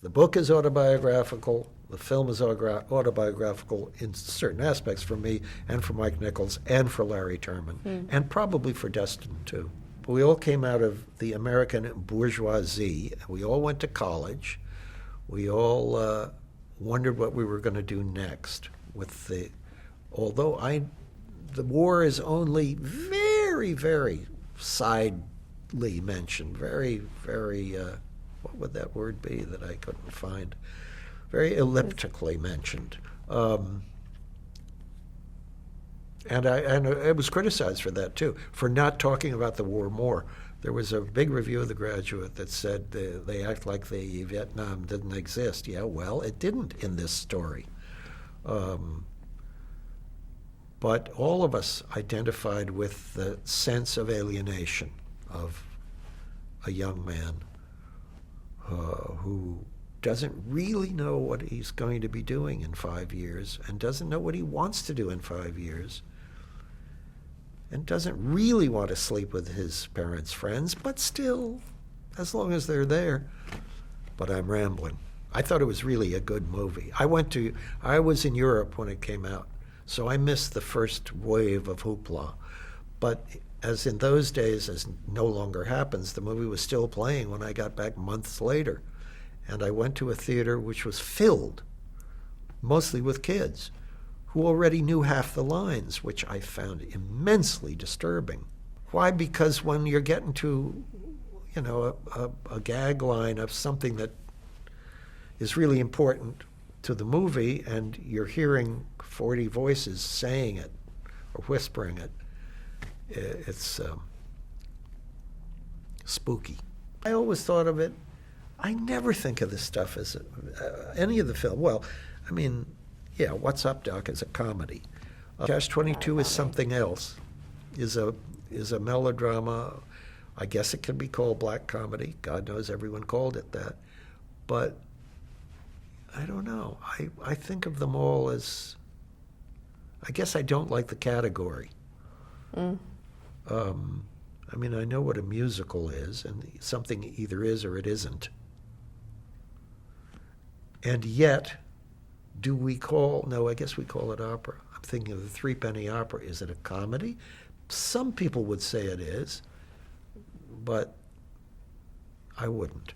The book is autobiographical. The film is autobiographical in certain aspects for me and for Mike Nichols and for Larry Terman and probably for Destin too. But we all came out of the American bourgeoisie. We all went to college. We all wondered what we were going to do next. Although the war is only very, very sidely mentioned, very, very. What would that word be that I couldn't find? Very elliptically mentioned. And I was criticized for that, too, for not talking about the war more. There was a big review of The Graduate that said they act like the Vietnam didn't exist. Yeah, well, it didn't in this story. But all of us identified with the sense of alienation of a young man who doesn't really know what he's going to be doing in 5 years and doesn't know what he wants to do in 5 years and doesn't really want to sleep with his parents' friends, but still, as long as they're there. But I'm rambling. I thought it was really a good movie. I was in Europe when it came out, so I missed the first wave of hoopla. But as in those days, as no longer happens, the movie was still playing when I got back months later. And I went to a theater which was filled, mostly with kids, who already knew half the lines, which I found immensely disturbing. Why? Because when you're getting to, a gag line of something that is really important to the movie, and you're hearing 40 voices saying it or whispering it, it's spooky. I always thought of it, I never think of this stuff as any of the film. Well, I mean, yeah, What's Up, Doc is a comedy. Catch-22 is something else, is a melodrama. I guess it can be called black comedy. God knows everyone called it that. But I don't know. I think of them all as, I guess I don't like the category. I mean, I know what a musical is, and something either is or it isn't. And yet, I guess we call it opera. I'm thinking of the Threepenny Opera. Is it a comedy? Some people would say it is, but I wouldn't.